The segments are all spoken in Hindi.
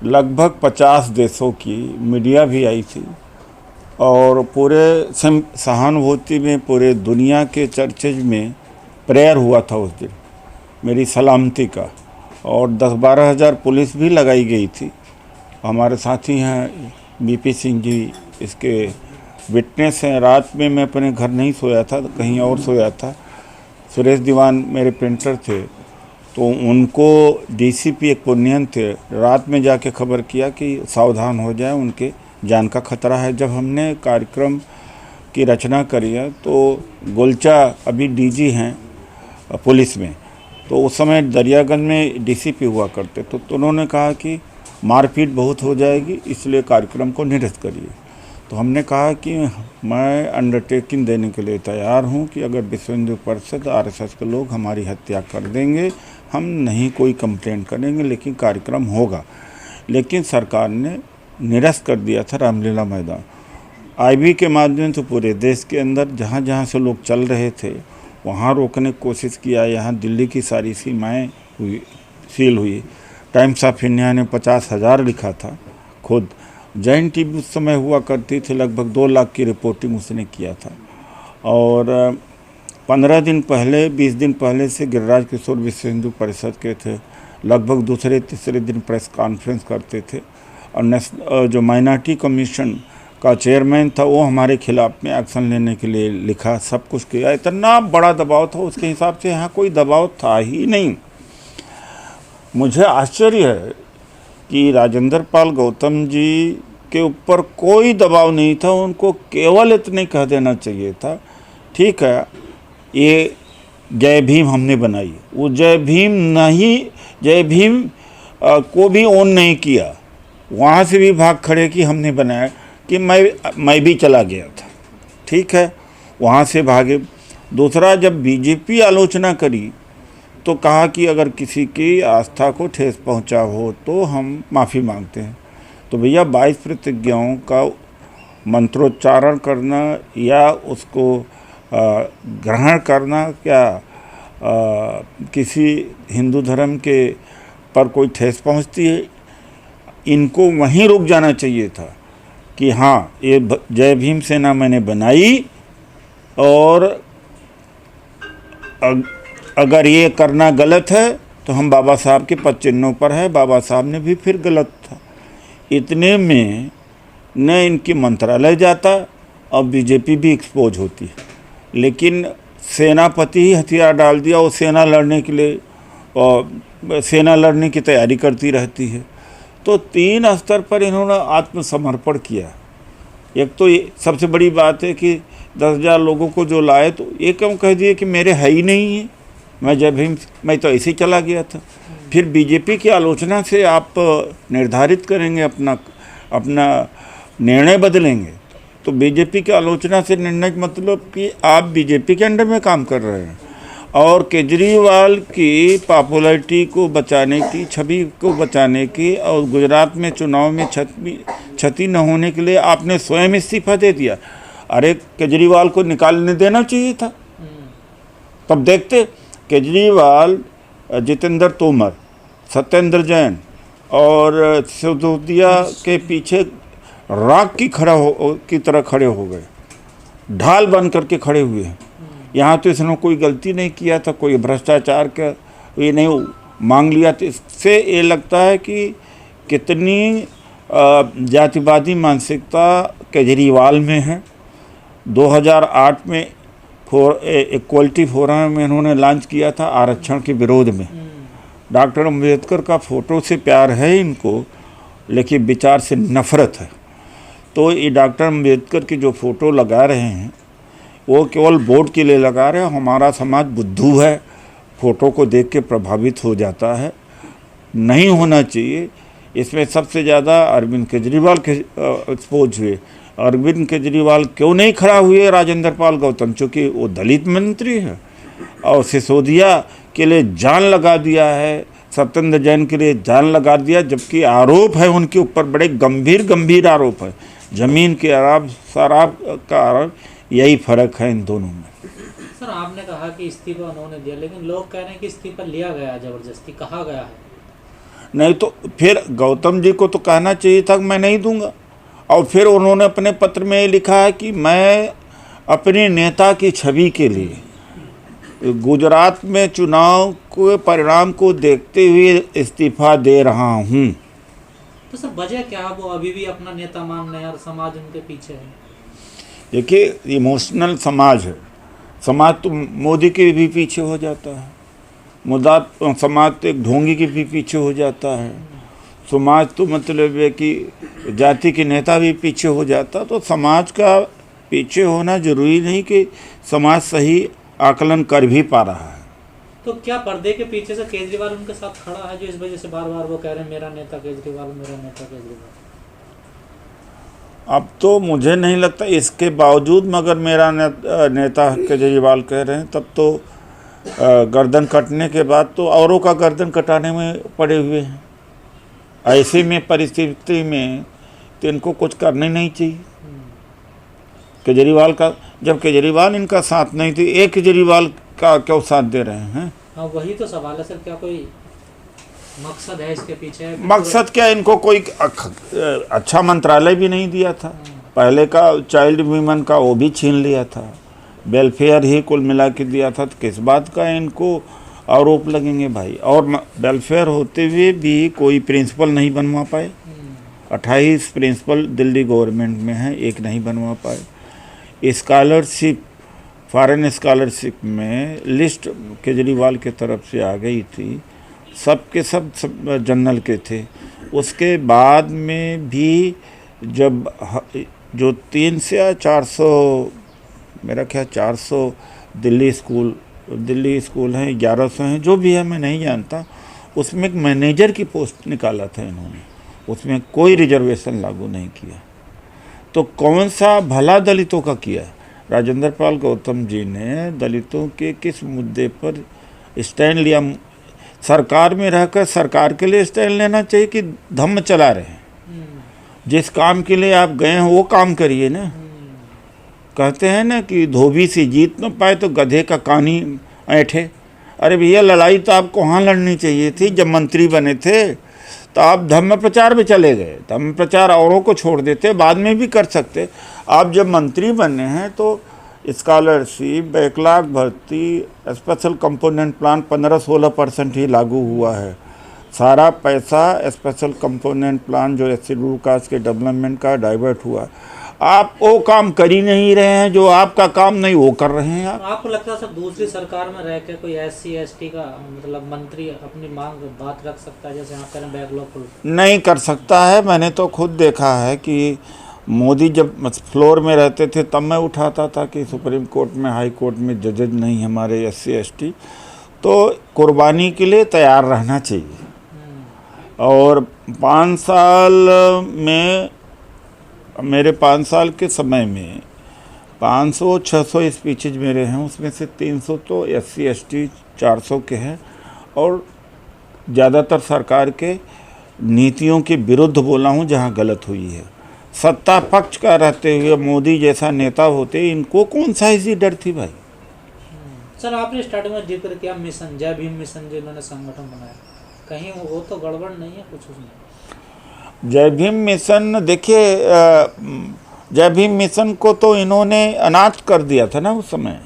लगभग 50 देशों की मीडिया भी आई थी और पूरे सहानुभूति में पूरे दुनिया के चर्चेज में प्रेयर हुआ था उस दिन मेरी सलामती का। और 10-12 हज़ार पुलिस भी लगाई गई थी। हमारे साथी हैं बीपी सिंह जी, इसके विटनेस हैं। रात में मैं अपने घर नहीं सोया था, कहीं और सोया था। सुरेश दीवान मेरे पेंटर थे, तो उनको डीसीपी एक पुण्यन थे, रात में जाके खबर किया कि सावधान हो जाए, उनके जान का खतरा है। जब हमने कार्यक्रम की रचना करी है तो गोलचा अभी डीजी हैं पुलिस में, तो उस समय दरियागंज में डीसीपी हुआ करते, तो उन्होंने कहा कि मारपीट बहुत हो जाएगी, इसलिए कार्यक्रम को निरस्त करिए। तो हमने कहा कि मैं अंडरटेकिंग देने के लिए तैयार हूं कि अगर विश्व हिंदू परिषद आरएसएस के लोग हमारी हत्या कर देंगे, हम नहीं कोई कंप्लेंट करेंगे, लेकिन कार्यक्रम होगा। लेकिन सरकार ने निरस्त कर दिया था रामलीला मैदान। आईबी के माध्यम से पूरे देश के अंदर जहाँ जहाँ से लोग चल रहे थे वहाँ रोकने की कोशिश किया। यहाँ दिल्ली की सारी सीमाएँ सील हुई। टाइम्स ऑफ इंडिया ने 50,000 लिखा था खुद। जैन टीवी उस समय हुआ करती थी, लगभग 2 लाख की रिपोर्टिंग उसने किया था। और 15 दिन पहले 20 दिन पहले से गिरिराज किशोर विश्व हिंदू परिषद के थे, लगभग दूसरे तीसरे दिन प्रेस कॉन्फ्रेंस करते थे। और जो माइनॉरिटी कमीशन का चेयरमैन था वो हमारे खिलाफ में एक्शन लेने के लिए लिखा, सब कुछ किया। इतना बड़ा दबाव था, उसके हिसाब से यहाँ कोई दबाव था ही नहीं। मुझे आश्चर्य है कि राजेंद्र पाल गौतम जी के ऊपर कोई दबाव नहीं था, उनको केवल इतने कह देना चाहिए था, ठीक है ये जय भीम हमने बनाई, वो जय भीम नहीं, जय भीम को भी ओन नहीं किया, वहाँ से भी भाग खड़े कि हमने बनाया, कि मैं भी चला गया था, ठीक है, वहाँ से भागे। दूसरा, जब बीजेपी आलोचना करी तो कहा कि अगर किसी की आस्था को ठेस पहुंचा हो तो हम माफ़ी मांगते हैं। तो भैया 22 प्रतिज्ञाओं का मंत्रोच्चारण करना या उसको ग्रहण करना क्या किसी हिंदू धर्म के पर कोई ठेस पहुंचती है? इनको वहीं रुक जाना चाहिए था कि हाँ, ये जय भीम सेना मैंने बनाई और अगर ये करना गलत है तो हम बाबा साहब के पद चिन्हों पर है, बाबा साहब ने भी फिर गलत था। इतने में न इनकी मंत्रालय जाता और बीजेपी भी एक्सपोज होती। लेकिन सेनापति ही हथियार डाल दिया, वो सेना लड़ने के लिए और सेना लड़ने की तैयारी करती रहती है। तो 3 स्तर पर इन्होंने आत्मसमर्पण किया। एक तो ये सबसे बड़ी बात है कि 10,000 लोगों को जो लाए, तो ये क्यों कह दिए कि मेरे है ही नहीं है, मैं जय भीम, मैं तो ऐसे ही चला गया था। फिर बीजेपी की आलोचना से आप निर्धारित करेंगे अपना निर्णय बदलेंगे, तो बीजेपी की आलोचना से निर्णय मतलब कि आप बीजेपी के अंडर में काम कर रहे हैं। और केजरीवाल की पॉपुलैरिटी को बचाने की, छवि को बचाने की, और गुजरात में चुनाव में क्षति न होने के लिए आपने स्वयं इस्तीफा दे दिया। अरे केजरीवाल को निकालने देना चाहिए था, तब देखते। केजरीवाल, जितेंद्र तोमर, सत्येंद्र जैन और सिसोदिया के पीछे राख की तरह खड़े हो गए, ढाल बन करके खड़े हुए हैं। यहाँ तो इसने कोई गलती नहीं किया था, कोई भ्रष्टाचार का ये नहीं मांग लिया। तो इससे ये लगता है कि कितनी जातिवादी मानसिकता केजरीवाल में है। 2008 में इक्वलिटी फोरम में इन्होंने लॉन्च किया था आरक्षण के विरोध में। डॉक्टर अम्बेडकर का फ़ोटो से प्यार है इनको, लेकिन विचार से नफ़रत है। तो ये डॉक्टर अम्बेडकर की जो फ़ोटो लगा रहे हैं वो केवल वोट के लिए लगा रहे हैं। हमारा समाज बुद्धू है, फ़ोटो को देख के प्रभावित हो जाता है, नहीं होना चाहिए। इसमें सबसे ज़्यादा अरविंद केजरीवाल के एक्सपोज हुए। अरविंद केजरीवाल क्यों नहीं खड़ा हुए राजेंद्र पाल गौतम, चूँकि वो दलित मंत्री है, और सिसोदिया के लिए जान लगा दिया है, सत्येंद्र जैन के लिए जान लगा दिया, जबकि आरोप है उनके ऊपर, बड़े गंभीर आरोप है, ज़मीन के शराब का आरोप। यही फ़र्क है इन दोनों में। सर, आपने कहा कि इस्तीफा उन्होंने दिया, लेकिन लोग कह रहे हैं कि इस्तीफा लिया गया, ज़बरदस्ती कहा गया है। नहीं तो फिर गौतम जी को तो कहना चाहिए था कि मैं नहीं दूंगा। और फिर उन्होंने अपने पत्र में लिखा है कि मैं अपने नेता की छवि के लिए गुजरात में चुनाव के परिणाम को देखते हुए इस्तीफा दे रहा हूं। तो सर वजह क्या है, वो अभी भी अपना नेता मान रहे हैं और समाज उनके पीछे है? देखिए, इमोशनल समाज है। समाज तो मोदी के भी पीछे हो जाता है, मुद्दा समाज तो एक ढोंगी के भी पीछे हो जाता है, समाज तो मतलब है कि जाति के नेता भी पीछे हो जाता। तो समाज का पीछे होना जरूरी नहीं कि समाज सही आकलन कर भी पा रहा है। तो क्या पर्दे के पीछे से केजरीवाल उनके साथ खड़ा है, जो इस वजह से बार बार वो कह रहे हैं मेरा नेता केजरीवाल, मेरा नेता केजरीवाल? अब तो मुझे नहीं लगता, इसके बावजूद मगर मेरा नेता केजरीवाल कह रहे हैं, तब तो गर्दन कटने के बाद तो औरों का गर्दन कटाने में पड़े हुए हैं। ऐसे में परिस्थिति में तो इनको कुछ करना ही नहीं चाहिए। केजरीवाल का, जब केजरीवाल इनका साथ नहीं थी, एक केजरीवाल का क्यों साथ दे रहे हैं? हाँ, वही तो सवाल है सर, क्या कोई मकसद है इसके पीछे? मकसद क्या, इनको कोई अच्छा मंत्रालय भी नहीं दिया था। पहले का चाइल्ड वीमन का वो भी छीन लिया था, वेलफेयर ही कुल मिला के दिया था। तो किस बात का इनको आरोप लगेंगे भाई? और वेलफेयर होते हुए भी कोई प्रिंसिपल नहीं बनवा पाए। 28 प्रिंसिपल दिल्ली गवर्नमेंट में है, एक नहीं बनवा पाए। स्कॉलरशिप, फॉरेन स्कॉलरशिप में लिस्ट केजरीवाल के तरफ से आ गई थी, सब के सब जनरल के थे। उसके बाद में भी जब जो 300 या 400, मेरा ख्याल 400 दिल्ली स्कूल हैं, 1100 हैं, जो भी है मैं नहीं जानता, उसमें एक मैनेजर की पोस्ट निकाला था इन्होंने, उसमें कोई रिजर्वेशन लागू नहीं किया। तो कौन सा भला दलितों का किया? राजेंद्र पाल गौतम जी ने दलितों के किस मुद्दे पर स्टैंड लिया? सरकार में रहकर सरकार के लिए स्टैंड लेना चाहिए कि धम्म चला रहे हैं? जिस काम के लिए आप गए हैं वो काम करिए ना। कहते हैं ना कि धोबी से जीत न पाए तो गधे का कानी ऐंठे। अरे भैया, लड़ाई तो आपको वहाँ लड़नी चाहिए थी जब मंत्री बने थे, तो आप धम्म प्रचार में चले गए। धम्म प्रचार औरों को छोड़ देते, बाद में भी कर सकते। आप जब मंत्री बने हैं तो स्कॉलरशिप, बैकलॉग भर्ती, स्पेशल कंपोनेंट प्लान 15-16% ही लागू हुआ है। सारा पैसा स्पेशल कंपोनेंट प्लान जो शेड्यूल कास्ट के डेवलपमेंट का डाइवर्ट हुआ। आप वो काम कर ही नहीं रहे हैं, जो आपका काम नहीं वो कर रहे हैं आप। आपको लगता है सर दूसरी सरकार में रह के कोई SC ST का मतलब मंत्री अपनी मांग बात रख सकता है, जैसे आप कह रहे हैं बैकलॉग? नहीं कर सकता है। मैंने तो खुद देखा है कि मोदी जब फ्लोर में रहते थे तब मैं उठाता था कि सुप्रीम कोर्ट में, हाई कोर्ट में जजेज नहीं हमारे SC ST, तो कुर्बानी के लिए तैयार रहना चाहिए। और 5 साल में, मेरे 5 साल के समय में 500-600 स्पीचेज मेरे हैं, उसमें से 300 तो SC ST 400 के हैं, और ज़्यादातर सरकार के नीतियों के विरुद्ध बोला हूँ जहाँ गलत हुई है। सत्ता पक्ष का रहते हुए मोदी जैसा नेता होते, इनको कौन सा ऐसी डर थी भाई? सर आपने स्टार्टिंग में जिक्र किया मिशन, जय भीम मिशन जो इन्होंने संगठन बनाया, कहीं वो तो गड़बड़ नहीं है कुछ उसमें? जय भीम मिशन, देखिए, जय भीम मिशन को तो इन्होंने अनाथ कर दिया था ना उस समय।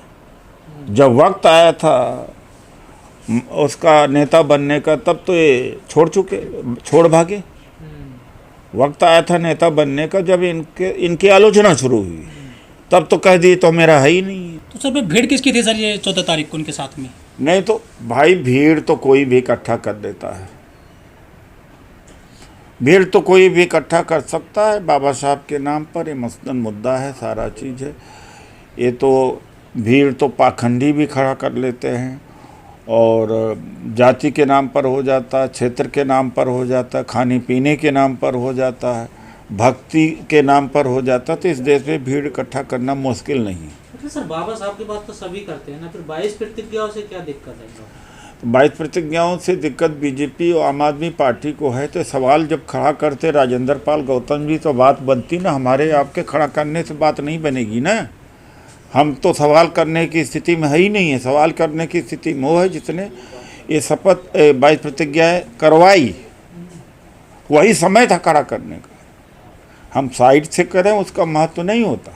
जब वक्त आया था उसका नेता बनने का, तब तो ये छोड़ भागे। वक्त आया था नेता बनने का, जब इनकी आलोचना शुरू हुई, तब तो कह दिए तो मेरा है ही नहीं है। तो सर भीड़ किसकी थी सर ये 14 तारीख को उनके साथ में? नहीं तो भाई, भीड़ तो कोई भी इकट्ठा कर देता है, भीड़ तो कोई भी इकट्ठा कर सकता है। बाबा साहब के नाम पर ये मसलन मुद्दा है, सारा चीज़ है। ये तो भीड़ तो पाखंडी भी खड़ा कर लेते हैं, और जाति के नाम पर हो जाता है, क्षेत्र के नाम पर हो जाता है, खाने पीने के नाम पर हो जाता है, भक्ति के नाम पर हो जाता है। तो इस देश में भीड़ इकट्ठा करना मुश्किल नहीं है। तो सर बाबा साहब की बात तो सभी करते हैं ना, फिर 22 प्रतिज्ञाओं से क्या दिक्कत है? 22 प्रतिज्ञाओं से दिक्कत बीजेपी और आम आदमी पार्टी को है। तो सवाल जब खड़ा करते राजेंद्र पाल गौतम जी, तो बात बनती ना। हमारे आपके खड़ा करने से बात नहीं बनेगी ना। हम तो सवाल करने की स्थिति में है ही नहीं है। सवाल करने की स्थिति में वो है जिसने ये शपथ 22 प्रतिज्ञाएँ करवाई, वही समय था खड़ा करने का। हम साइड से करें उसका महत्व नहीं होता।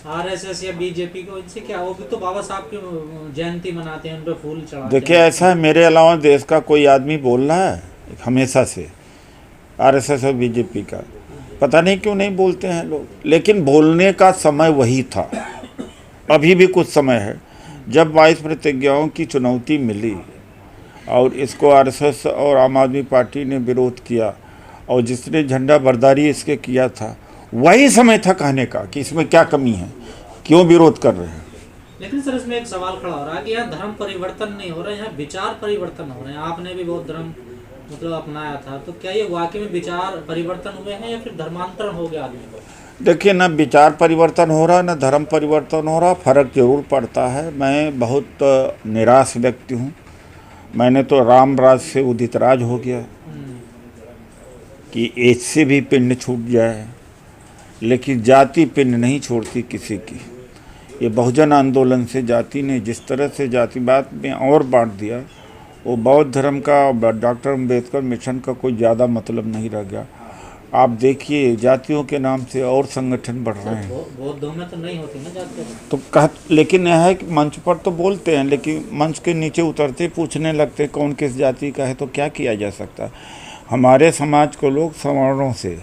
आरएसएस या बीजेपी को इनसे क्या, वो भी तो बाबा साहब की जयंती मनाते हैं, उन पे फूल चढ़ाते देखिए हैं। ऐसा है, मेरे अलावा देश का कोई आदमी बोल रहा है हमेशा से आरएसएस और बीजेपी का, पता नहीं क्यों नहीं बोलते हैं लोग, लेकिन बोलने का समय वही था। अभी भी कुछ समय है। जब 22 प्रतिज्ञाओं की चुनौती मिली और इसको आरएसएस और आम आदमी पार्टी ने विरोध किया और जिसने झंडा बरदारी इसके किया था, वही समय था कहने का कि इसमें क्या कमी है, क्यों विरोध कर रहे हैं। लेकिन सर इसमें एक सवाल खड़ा हो रहा है कि यहाँ धर्म परिवर्तन नहीं हो रहा है, यहाँ विचार परिवर्तन हो रहे हैं। आपने भी बहुत धर्म मतलब अपनाया था, तो क्या ये वाकई में विचार परिवर्तन हुए हैं या फिर धर्मांतरण हो गया आदमी को? देखिए, ना विचार परिवर्तन हो रहा, ना धर्म परिवर्तन हो रहा, फर्क जरूर पड़ता है। मैं बहुत निराश व्यक्ति हूँ। मैंने तो राम राज से उदित राज हो गया कि एज से भी पिंड छूट जाए, लेकिन जाति पिंड नहीं छोड़ती किसी की। ये बहुजन आंदोलन से जाति ने जिस तरह से जातिवाद में और बांट दिया, वो बौद्ध धर्म का, डॉक्टर अम्बेडकर मिशन का कोई ज़्यादा मतलब नहीं रह गया। आप देखिए जातियों के नाम से और संगठन बढ़ रहे हैं। बौद्धों में तो नहीं होती ना जाति। तो लेकिन यह है कि मंच पर तो बोलते हैं, लेकिन मंच के नीचे उतरते पूछने लगते कौन किस जाति का है, तो क्या किया जा सकता है। हमारे समाज को लोग सवर्णों से,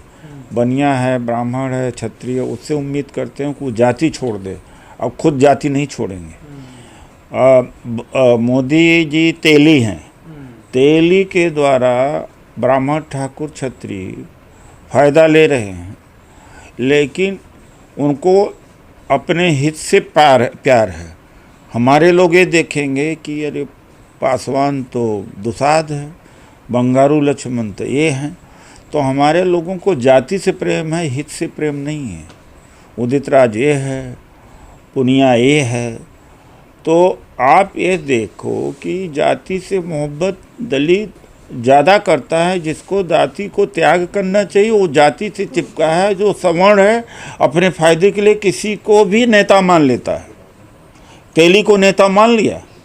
बनिया है, ब्राह्मण है, क्षत्रिय, उससे उम्मीद करते हैं कि वो जाति छोड़ दे। अब खुद जाति नहीं छोड़ेंगे। मोदी जी तेली हैं, तेली के द्वारा ब्राह्मण, ठाकुर, क्षत्रिय फ़ायदा ले रहे हैं, लेकिन उनको अपने हित से प्यार है। हमारे लोग ये देखेंगे कि अरे पासवान तो दुसाध है, बंगारू लक्ष्मण तो ये हैं। तो हमारे लोगों को जाति से प्रेम है, हित से प्रेम नहीं है। उदित राज ये है, पुनिया ये है। तो आप ये देखो कि जाति से मोहब्बत दलित ज़्यादा करता है। जिसको जाति को त्याग करना चाहिए वो जाति से चिपका है। जो सवर्ण है अपने फायदे के लिए किसी को भी नेता मान लेता है। तेली को नेता मान लिया,